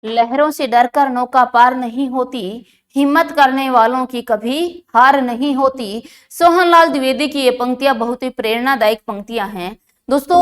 लहरों से डरकर नौका पार नहीं होती, हिम्मत करने वालों की कभी हार नहीं होती। सोहनलाल द्विवेदी की ये पंक्तियां बहुत ही प्रेरणादायक पंक्तियां हैं। दोस्तों,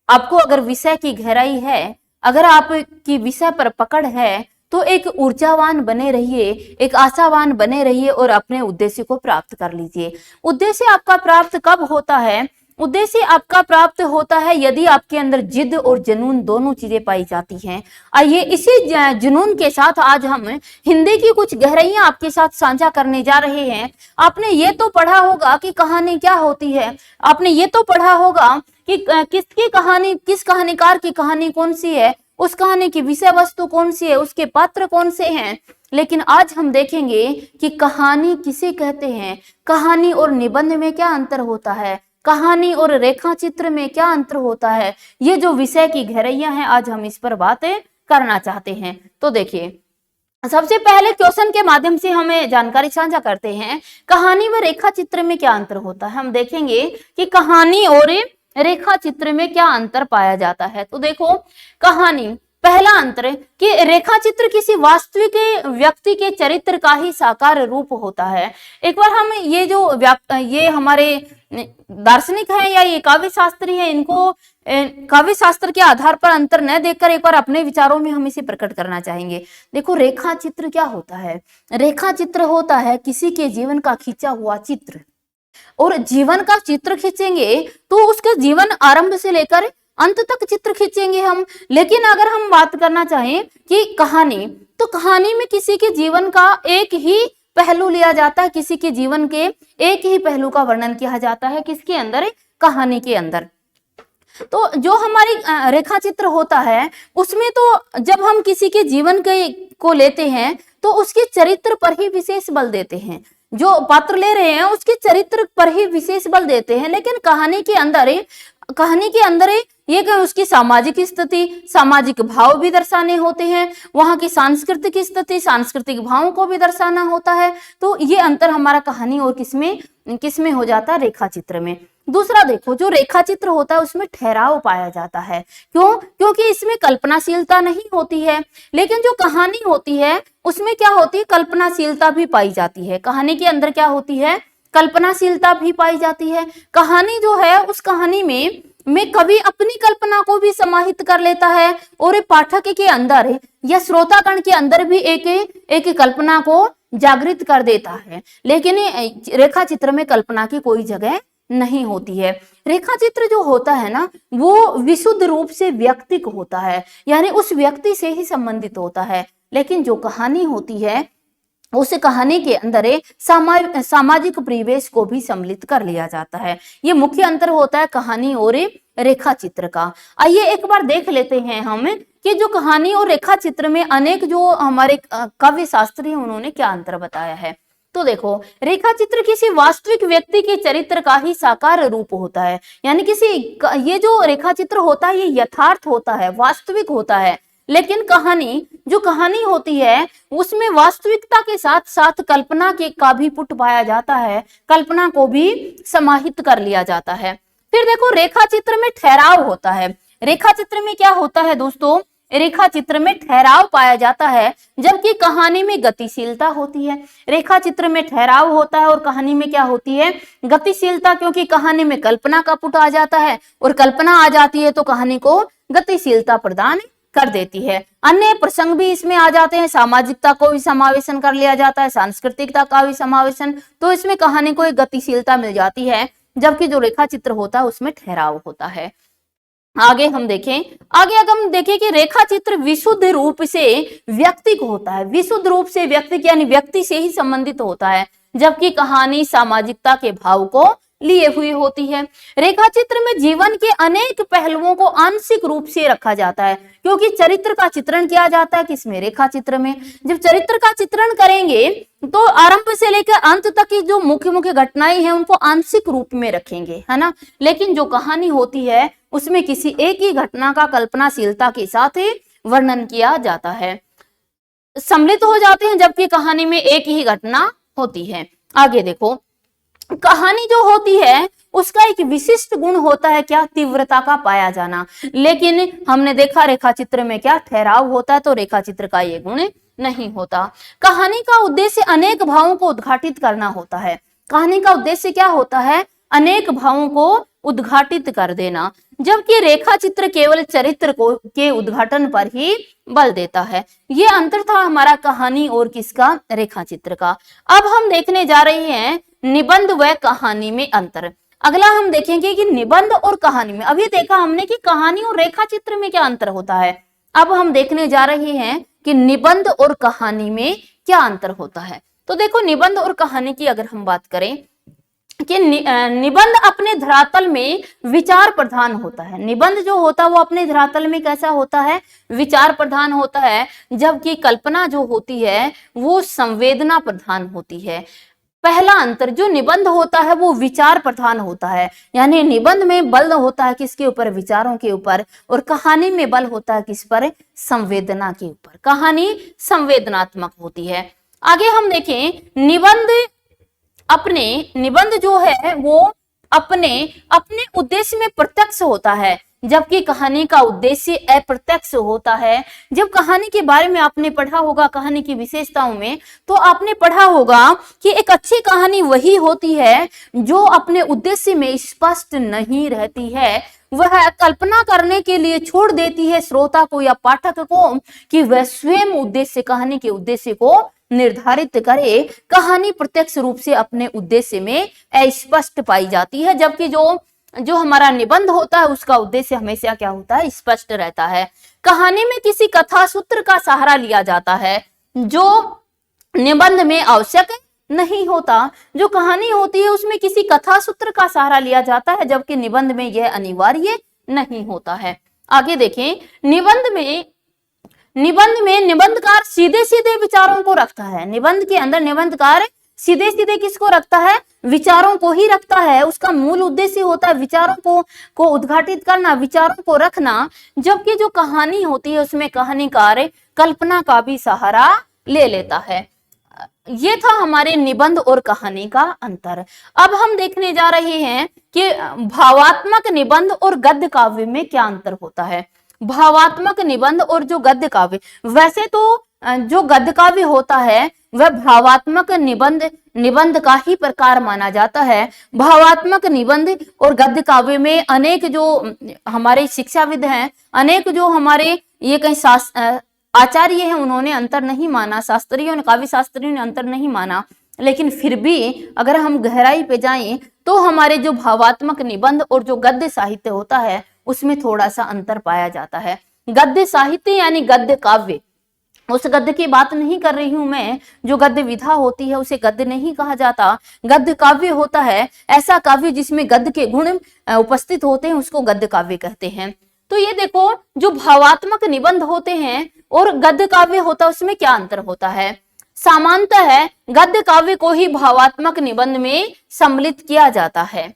आपको अगर विषय की गहराई है, अगर आपकी विषय पर पकड़ है, तो एक ऊर्जावान बने रहिए, एक आशावान बने रहिए और अपने उद्देश्य को प्राप्त कर लीजिए। उद्देश्य आपका प्राप्त कब होता है? उद्देश्य आपका प्राप्त होता है यदि आपके अंदर जिद और जुनून दोनों चीजें पाई जाती हैं। आइए इसी जुनून के साथ आज हम हिंदी की कुछ गहराइयां आपके साथ साझा करने जा रहे हैं। आपने ये तो पढ़ा होगा कि कहानी क्या होती है, आपने ये तो पढ़ा होगा कि किसकी कहानी, किस कहानीकार की कहानी कौन सी है, उस कहानी की विषय वस्तु कौन सी है, उसके पात्र कौन से हैं। लेकिन आज हम देखेंगे कि कहानी किसे कहते हैं, कहानी और निबंध में क्या अंतर होता है, कहानी और रेखा चित्र में क्या अंतर होता है। ये जो विषय की गहराइयां हैं, आज हम इस पर बातें करना चाहते हैं। तो देखिए, सबसे पहले क्वेश्चन के माध्यम से हमें जानकारी साझा करते हैं, कहानी व रेखा चित्र में क्या अंतर होता है। हम देखेंगे कि कहानी और रेखा चित्र में क्या अंतर पाया जाता है। तो देखो, कहानी, पहला अंतर कि रेखा चित्र किसी वास्तविक व्यक्ति के चरित्र का ही साकार रूप होता है। एक बार हम ये हमारे दार्शनिक हैं या ये काव्य शास्त्री है, इनको काव्य शास्त्र के आधार पर अंतर न देखकर एक बार अपने विचारों में हम इसे प्रकट करना चाहेंगे। देखो, रेखा चित्र क्या होता है? रेखा चित्र होता है किसी के जीवन का खींचा हुआ चित्र। और जीवन का चित्र खींचेंगे तो उसके जीवन आरंभ से लेकर अंत तक चित्र खींचेंगे हम। लेकिन अगर हम बात करना चाहें कि कहानी, तो कहानी में किसी के जीवन का एक ही पहलू लिया जाता है, किसी के जीवन के एक ही पहलू का वर्णन किया जाता है। किसके अंदर? कहानी के अंदर। तो जो हमारी रेखा चित्र होता है, उसमें तो जब हम किसी के जीवन को लेते हैं तो उसके चरित्र पर ही विशेष बल देते हैं, जो पात्र ले रहे हैं उसके चरित्र पर ही विशेष बल देते हैं। लेकिन कहानी के अंदर ये कि उसकी सामाजिक स्थिति, सामाजिक भाव भी दर्शाने होते हैं, वहां की सांस्कृतिक स्थिति, सांस्कृतिक भावों को भी दर्शाना होता है। तो ये अंतर हमारा कहानी और किसमें हो जाता है? रेखा चित्र में। दूसरा देखो, जो रेखा चित्र होता है उसमें ठहराव पाया जाता है। क्यों? क्योंकि इसमें कल्पनाशीलता नहीं होती है। लेकिन जो कहानी होती है उसमें क्या होती है? कल्पनाशीलता भी पाई जाती है। कहानी के अंदर क्या होती है? कल्पनाशीलता भी पाई जाती है। कहानी जो है, उस कहानी में कवि अपनी कल्पना को भी समाहित कर लेता है और पाठक के अंदर या श्रोतागण के अंदर भी एक कल्पना को जागृत कर देता है। लेकिन रेखा चित्र में कल्पना की कोई जगह नहीं होती है। रेखा चित्र जो होता है ना, वो विशुद्ध रूप से व्यक्तिक होता है, यानी उस व्यक्ति से ही संबंधित होता है। लेकिन जो कहानी होती है, उस कहानी के अंदर सामाजिक परिवेश को भी सम्मिलित कर लिया जाता है। ये मुख्य अंतर होता है कहानी और रेखा चित्र का। आइए एक बार देख लेते हैं हम कि जो कहानी और रेखा चित्र में अनेक जो हमारे काव्य शास्त्री हैं उन्होंने क्या अंतर बताया है। तो देखो, रेखा चित्र किसी वास्तविक व्यक्ति के चरित्र का ही साकार रूप होता है, यानी ये जो रेखा चित्र होता है ये यथार्थ होता है, वास्तविक होता है। लेकिन जो कहानी होती है उसमें वास्तविकता के साथ साथ कल्पना का भी पुट पाया जाता है, कल्पना को भी समाहित कर लिया जाता है। फिर देखो, रेखा चित्र में ठहराव होता है। रेखा चित्र में क्या होता है दोस्तों? रेखा चित्र में ठहराव पाया जाता है, जबकि कहानी में गतिशीलता होती है। रेखा चित्र में ठहराव होता है और कहानी में क्या होती है? गतिशीलता, क्योंकि कहानी में कल्पना का पुट आ जाता है और कल्पना आ जाती है तो कहानी को गतिशीलता प्रदान कर देती है। अन्य प्रसंग भी इसमें आ जाते हैं, सामाजिकता को भी समावेशन कर लिया जाता है, सांस्कृतिकता का भी समावेशन, तो इसमें कहानी को एक गतिशीलता मिल जाती है, जबकि जो रेखा चित्र होता है उसमें ठहराव होता है। आगे हम देखें कि रेखा चित्र विशुद्ध रूप से व्यक्तिक होता है, विशुद्ध रूप से व्यक्तिक यानी व्यक्ति से ही संबंधित होता है, जबकि कहानी सामाजिकता के भाव को लिए हुई होती है। रेखा चित्र में जीवन के अनेक पहलुओं को आंशिक रूप से रखा जाता है, क्योंकि चरित्र का चित्रण किया जाता है किसमें? रेखा चित्र में। जब चरित्र का चित्रण करेंगे तो आरंभ से लेकर अंत तक की जो मुख्य मुख्य घटनाएं हैं उनको आंशिक रूप में रखेंगे, है ना। लेकिन जो कहानी होती है उसमें किसी एक ही घटना का कल्पनाशीलता के साथ वर्णन किया जाता है, सम्मिलित हो जाते हैं, जबकि कहानी में एक ही घटना होती है। आगे देखो, कहानी जो होती है उसका एक विशिष्ट गुण होता है क्या, तीव्रता का पाया जाना। लेकिन हमने देखा रेखा चित्र में क्या ठहराव होता है, तो रेखा चित्र का ये गुण नहीं होता। कहानी का उद्देश्य अनेक भावों को उद्घाटित करना होता है। कहानी का उद्देश्य क्या होता है, अनेक भावों को उद्घाटित कर देना, जबकि रेखा चित्र केवल चरित्र को के उद्घाटन पर ही बल देता है। ये अंतर था हमारा कहानी और किसका, रेखा चित्र का। अब हम देखने जा रहे हैं निबंध व कहानी में अंतर। अगला हम देखेंगे कि निबंध और कहानी में, अभी देखा हमने कि कहानी और रेखा चित्र में क्या अंतर होता है। अब हम देखने जा रहे हैं कि निबंध और कहानी में क्या अंतर होता है। तो देखो निबंध और कहानी की अगर हम बात करें कि निबंध अपने धरातल में विचार प्रधान होता है। निबंध जो होता है वो अपने धरातल में कैसा होता है, विचार प्रधान होता है, जबकि कल्पना जो होती है वो संवेदना प्रधान होती है। पहला अंतर, जो निबंध होता है वो विचार प्रधान होता है, यानी निबंध में बल होता है किसके ऊपर, विचारों के ऊपर, और कहानी में बल होता है किस पर, संवेदना के ऊपर। कहानी संवेदनात्मक होती है। आगे हम देखें निबंध जो है वो अपने उद्देश्य में प्रत्यक्ष होता है, जबकि कहानी का उद्देश्य अप्रत्यक्ष होता है। जब कहानी के बारे में आपने पढ़ा होगा, कहानी की विशेषताओं में, तो आपने पढ़ा होगा कि एक अच्छी कहानी वही होती है जो अपने उद्देश्य में स्पष्ट नहीं रहती है। वह कल्पना करने के लिए छोड़ देती है श्रोता को या पाठक को कि वह स्वयं उद्देश्य, कहानी के उद्देश्य को निर्धारित करे। कहानी प्रत्यक्ष रूप से अपने उद्देश्य में अस्पष्ट पाई जाती है, जबकि जो हमारा निबंध होता है उसका उद्देश्य हमेशा क्या होता है, स्पष्ट रहता है। कहानी में किसी कथा सूत्र का सहारा लिया जाता है, जो निबंध में आवश्यक नहीं होता। जो कहानी होती है उसमें किसी कथा सूत्र का सहारा लिया जाता है, जबकि निबंध में यह अनिवार्य नहीं होता है। आगे देखें, निबंध में निबंधकार सीधे सीधे विचारों को रखता है। निबंध के अंदर निबंधकार सीधे सीधे किसको रखता है, विचारों को ही रखता है। उसका मूल उद्देश्य होता है विचारों को उद्घाटित करना, विचारों को रखना, जबकि जो कहानी होती है उसमें कहानीकार कल्पना का भी सहारा ले लेता है। ये था हमारे निबंध और कहानी का अंतर। अब हम देखने जा रहे हैं कि भावात्मक निबंध और गद्य काव्य में क्या अंतर होता है। भावात्मक निबंध और जो गद्य काव्य, वैसे तो जो गद्य काव्य होता है वह भावात्मक निबंध का ही प्रकार माना जाता है। भावात्मक निबंध और गद्य काव्य में अनेक जो हमारे शिक्षाविद हैं, अनेक जो हमारे ये कहीं आचार्य हैं, उन्होंने अंतर नहीं माना, शास्त्रियों ने, काव्य शास्त्रियों ने अंतर नहीं माना। लेकिन फिर भी अगर हम गहराई पे जाएं तो हमारे जो भावात्मक निबंध और जो गद्य साहित्य होता है उसमें थोड़ा सा अंतर पाया जाता है। गद्य साहित्य यानी गद्य काव्य, उस गद्य की बात नहीं कर रही हूं मैं, जो गद्य विधा होती है उसे गद्य नहीं कहा जाता। गद्य काव्य होता है ऐसा काव्य जिसमें गद्य के गुण उपस्थित होते हैं, उसको गद्य काव्य कहते हैं। तो ये देखो, जो भावात्मक निबंध होते हैं और गद्य काव्य होता है उसमें क्या अंतर होता है। सामान्यतः गद्य काव्य को ही भावात्मक निबंध में सम्मिलित किया जाता है।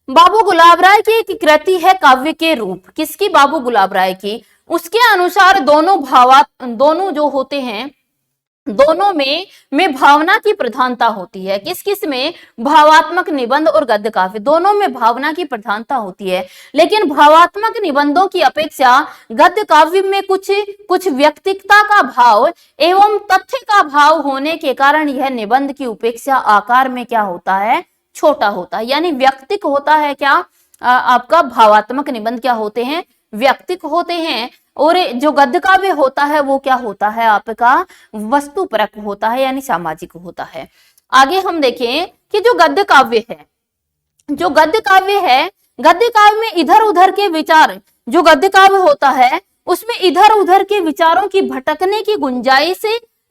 बाबू गुलाब राय की एक कृति है काव्य के रूप, किसकी, बाबू गुलाब राय की। उसके अनुसार दोनों जो होते हैं, दोनों में भावना की प्रधानता होती है। किस किस में, भावात्मक निबंध और गद्य काव्य, दोनों में भावना की प्रधानता होती है। लेकिन भावात्मक निबंधों की अपेक्षा गद्य काव्य में कुछ व्यक्तिकता का भाव एवं तथ्य का भाव होने के कारण यह निबंध की उपेक्षा आकार में क्या होता है, छोटा होता है। यानी व्यक्तिक होता है क्या, आपका भावात्मक निबंध क्या होते हैं, व्यक्तिक होते हैं, और जो गद्य काव्य होता है वो क्या होता है, आपका वस्तुपरक होता है, यानी सामाजिक होता है। आगे हम देखें कि जो गद्य काव्य है, गद्य काव्य में इधर उधर के विचार, जो गद्य काव्य होता है उसमें इधर उधर के विचारों की भटकने की गुंजाइश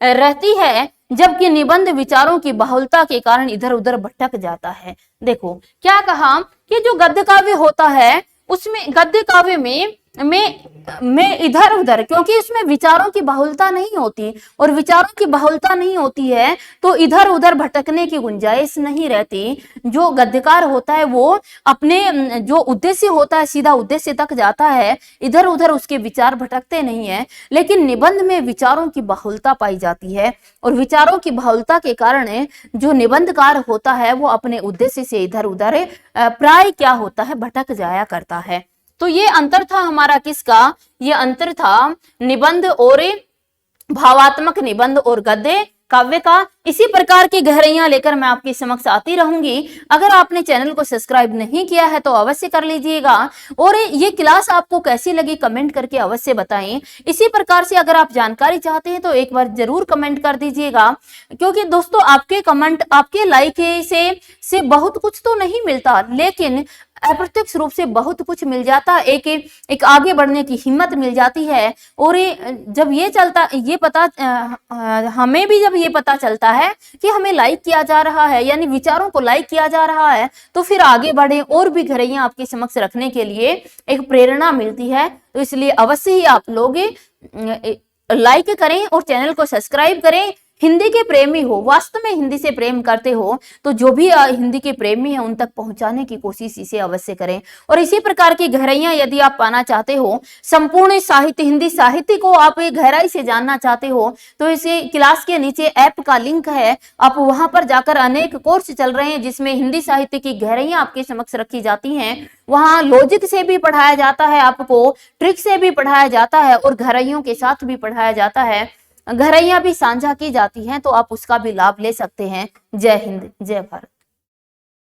रहती है, जबकि निबंध विचारों की बहुलता के कारण इधर उधर भटक जाता है। देखो क्या कहा कि जो गद्य काव्य होता है उसमें, गद्य काव्य में में इधर उधर, क्योंकि उसमें विचारों की बहुलता नहीं होती, और विचारों की बहुलता नहीं होती है तो इधर उधर भटकने की गुंजाइश नहीं रहती। जो गद्यकार होता है वो अपने जो उद्देश्य होता है सीधा उद्देश्य तक जाता है, इधर उधर उसके विचार भटकते नहीं है। लेकिन निबंध में विचारों की बहुलता पाई जाती है, और विचारों की बहुलता के कारण जो निबंधकार होता है वो अपने उद्देश्य से इधर उधर प्राय क्या होता है, भटक जाया करता है। तो ये अंतर था हमारा किसका, ये अंतर था निबंध और भावात्मक निबंध और गद्य काव्य का। इसी प्रकार की गहराइयां लेकर मैं आपके समक्ष आती रहूंगी। अगर आपने चैनल को सब्सक्राइब नहीं किया है तो अवश्य कर लीजिएगा, और ये क्लास आपको कैसी लगी कमेंट करके अवश्य बताएं। इसी प्रकार से अगर आप जानकारी चाहते हैं तो एक बार जरूर कमेंट कर दीजिएगा, क्योंकि दोस्तों आपके कमेंट, आपके लाइक से बहुत कुछ तो नहीं मिलता, लेकिन अप्रत्यक्ष रूप से बहुत कुछ मिल जाता, एक आगे बढ़ने की हिम्मत मिल जाती है। और जब ये चलता, ये पता हमें भी जब ये पता चलता है कि हमें लाइक किया जा रहा है, यानी विचारों को लाइक किया जा रहा है, तो फिर आगे बढ़े और भी गहराइयां आपके समक्ष रखने के लिए एक प्रेरणा मिलती है। तो इसलिए अवश्य ही आप लोग लाइक करें और चैनल को सब्सक्राइब करें। हिंदी के प्रेमी हो, वास्तव में हिंदी से प्रेम करते हो, तो जो भी हिंदी के प्रेमी हैं उन तक पहुंचाने की कोशिश इसे अवश्य करें। और इसी प्रकार की गहराइयां यदि आप पाना चाहते हो, संपूर्ण साहित्य, हिंदी साहित्य को आप गहराई से जानना चाहते हो, तो इसे क्लास के नीचे ऐप का लिंक है, आप वहां पर जाकर अनेक कोर्स चल रहे हैं जिसमें हिंदी साहित्य की गहराइयां आपके समक्ष रखी जाती हैं। वहां लॉजिक से भी पढ़ाया जाता है, आपको ट्रिक से भी पढ़ाया जाता है, और गहराइयों के साथ भी पढ़ाया जाता है, गहराइयां भी साझा की जाती हैं, तो आप उसका भी लाभ ले सकते हैं। जय हिंद, जय भारत।